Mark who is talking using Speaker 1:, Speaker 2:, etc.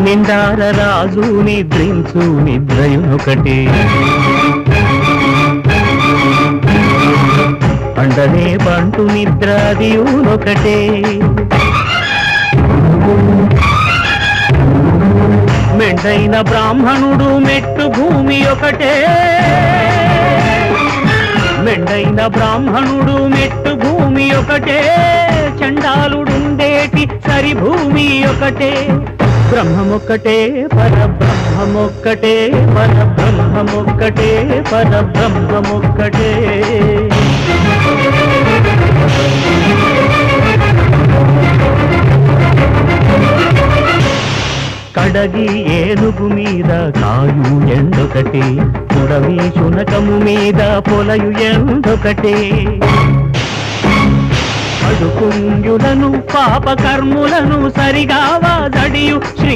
Speaker 1: నిండార రాజు నిద్రించు నిద్రయునొకటే పండనే పంటు నిద్రాదియునొకటే మెండైన బ్రాహ్మణుడు మెట్టు భూమి ఒకటే మెండైన బ్రాహ్మణుడు మెట్టు భూమి ఒకటే చండాలుడుండేటి సరి భూమి ఒకటే బ్రహ్మమొక్కటే పరబ్రహ్మమొక్కటే పరబ్రహ్మమొక్కటే పరబ్రహ్మమొక్కటే కడగి ఏనుగు మీద కాయు ఎండొకటే పుడవి శునకము మీద పొలయు ఎండొకటే అడుపుంజులను పాపకర్ములను సరిగా వాదడియు శ్రీ